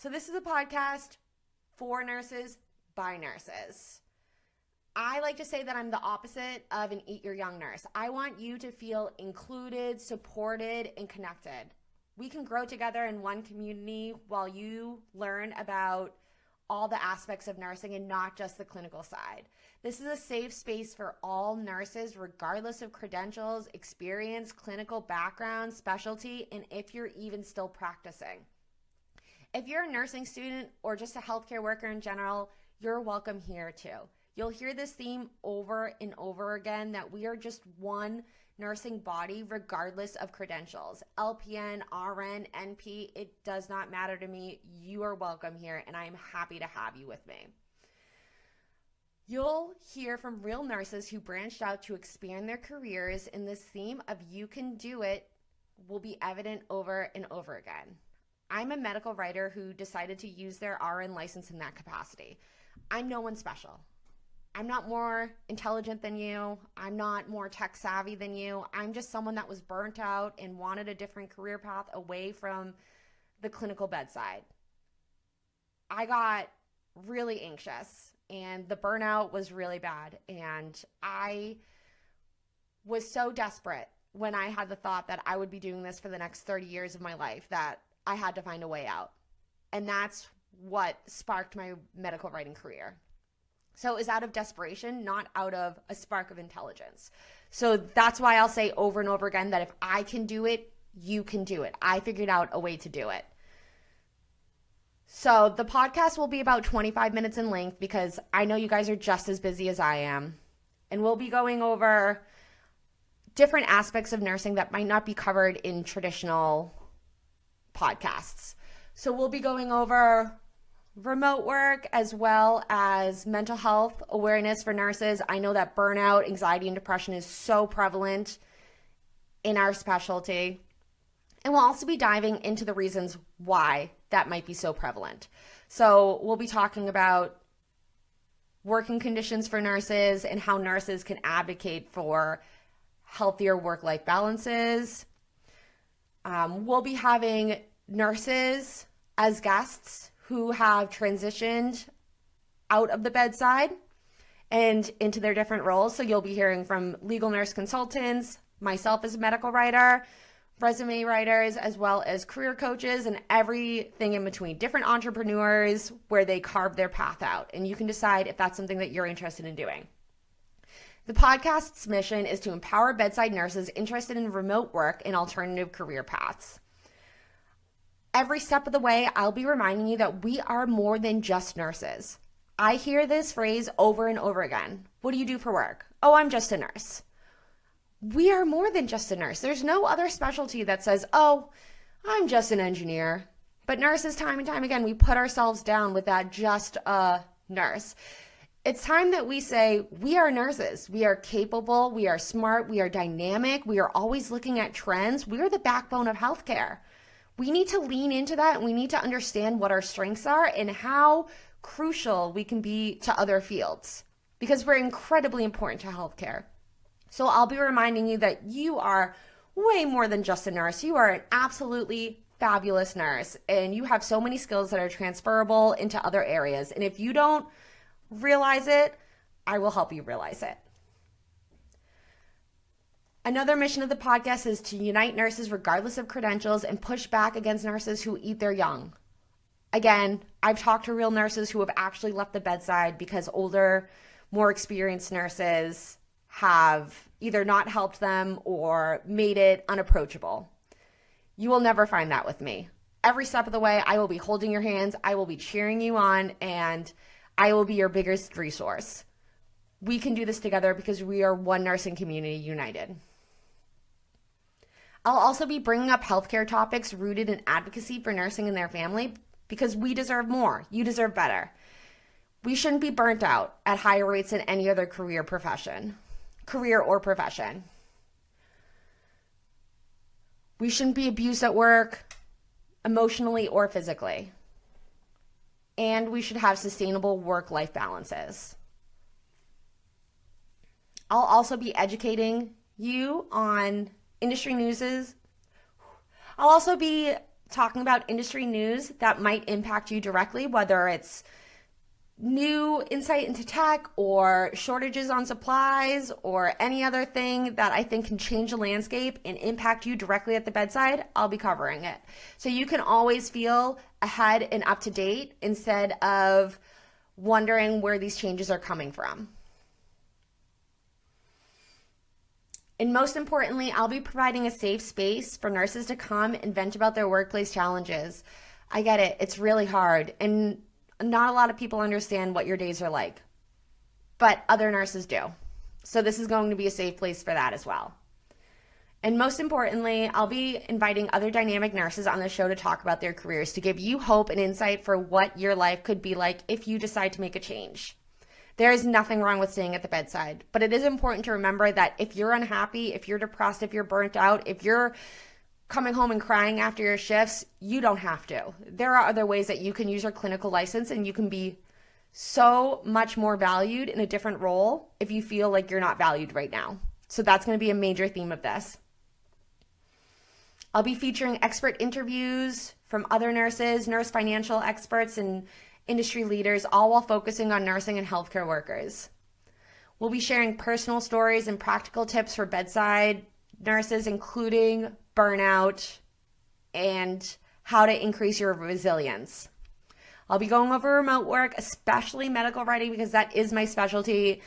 So this is a podcast for nurses, by nurses. I like to say that I'm the opposite of an Eat Your Young nurse. I want you to feel included, supported, and connected. We can grow together in one community while you learn about all the aspects of nursing and not just the clinical side. This is a safe space for all nurses, regardless of credentials, experience, clinical background, specialty, and if you're even still practicing. If you're a nursing student or just a healthcare worker in general, you're welcome here too. You'll hear this theme over and over again that we are just one nursing body regardless of credentials. LPN, RN, NP, it does not matter to me. You are welcome here and I am happy to have you with me. You'll hear from real nurses who branched out to expand their careers, and this theme of you can do it will be evident over and over again. I'm a medical writer who decided to use their RN license in that capacity. I'm no one special. I'm not more intelligent than you. I'm not more tech savvy than you. I'm just someone that was burnt out and wanted a different career path away from the clinical bedside. I got really anxious and the burnout was really bad. And I was so desperate when I had the thought that I would be doing this for the next 30 years of my life that I had to find a way out. And that's what sparked my medical writing career. So it was out of desperation, not out of a spark of intelligence. So that's why I'll say over and over again that if I can do it, you can do it. I figured out a way to do it. So the podcast will be about 25 minutes in length because I know you guys are just as busy as I am. And we'll be going over different aspects of nursing that might not be covered in traditional podcasts. So we'll be going over remote work as well as mental health awareness for nurses. I know that burnout, anxiety, and depression is so prevalent in our specialty. And we'll also be diving into the reasons why that might be so prevalent. So we'll be talking about working conditions for nurses and how nurses can advocate for healthier work-life balances. We'll be having nurses as guests who have transitioned out of the bedside and into their different roles. So you'll be hearing from legal nurse consultants, myself as a medical writer, resume writers, as well as career coaches and everything in between, different entrepreneurs where they carve their path out. And you can decide if that's something that you're interested in doing. The podcast's mission is to empower bedside nurses interested in remote work and alternative career paths. Every step of the way, I'll be reminding you that we are more than just nurses. I hear this phrase over and over again. What do you do for work? Oh, I'm just a nurse. We are more than just a nurse. There's no other specialty that says, oh, I'm just an engineer. But nurses, time and time again, we put ourselves down with that just a nurse. It's time that we say we are nurses. We are capable. We are smart. We are dynamic. We are always looking at trends. We are the backbone of healthcare. We need to lean into that and we need to understand what our strengths are and how crucial we can be to other fields because we're incredibly important to healthcare. So I'll be reminding you that you are way more than just a nurse. You are an absolutely fabulous nurse and you have so many skills that are transferable into other areas. And if you don't realize it, I will help you realize it. Another mission of the podcast is to unite nurses regardless of credentials and push back against nurses who eat their young. Again, I've talked to real nurses who have actually left the bedside because older, more experienced nurses have either not helped them or made it unapproachable. You will never find that with me. Every step of the way, I will be holding your hands, I will be cheering you on, and I will be your biggest resource. We can do this together because we are one nursing community united. I'll also be bringing up healthcare topics rooted in advocacy for nursing and their family because we deserve more. You deserve better. We shouldn't be burnt out at higher rates than any other career or profession. We shouldn't be abused at work, emotionally or physically. And we should have sustainable work-life balances. I'll also be educating you on industry news. I'll also be talking about industry news that might impact you directly, whether it's new insight into tech or shortages on supplies or any other thing that I think can change the landscape and impact you directly at the bedside, I'll be covering it. So you can always feel ahead and up to date instead of wondering where these changes are coming from. And most importantly, I'll be providing a safe space for nurses to come and vent about their workplace challenges. I get it, it's really hard, and not a lot of people understand what your days are like, but other nurses do. So this is going to be a safe place for that as well. And most importantly, I'll be inviting other dynamic nurses on the show to talk about their careers, to give you hope and insight for what your life could be like if you decide to make a change. There is nothing wrong with staying at the bedside, but it is important to remember that if you're unhappy, if you're depressed, if you're burnt out, if you're coming home and crying after your shifts, you don't have to. There are other ways that you can use your clinical license, and you can be so much more valued in a different role if you feel like you're not valued right now. So that's going to be a major theme of this. I'll be featuring expert interviews from other nurses, nurse financial experts, and industry leaders, all while focusing on nursing and healthcare workers. We'll be sharing personal stories and practical tips for bedside nurses, including burnout and how to increase your resilience. I'll be going over remote work, especially medical writing, because that is my specialty.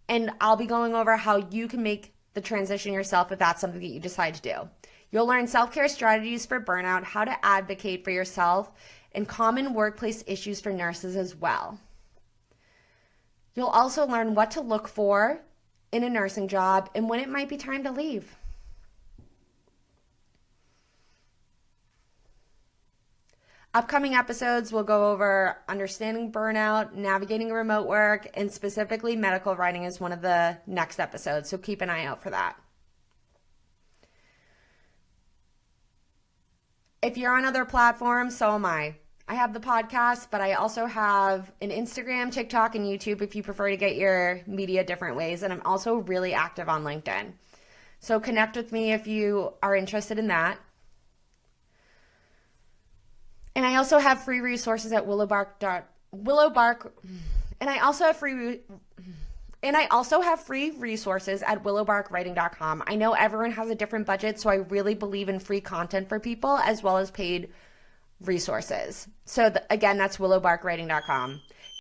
And I'll be going over how you can make the transition yourself if that's something that you decide to do. You'll learn self-care strategies for burnout, how to advocate for yourself, and common workplace issues for nurses as well. You'll also learn what to look for in a nursing job and when it might be time to leave. Upcoming episodes will go over understanding burnout, navigating remote work, and specifically medical writing is one of the next episodes, so keep an eye out for that. If you're on other platforms, so am I. I have the podcast, but I also have an Instagram, TikTok, and YouTube if you prefer to get your media different ways, and I'm also really active on LinkedIn. So connect with me if you are interested in that. And I also have free resources at willowbarkwriting.com. I know everyone has a different budget, so I really believe in free content for people as well as paid resources. So again, that's willowbarkwriting.com.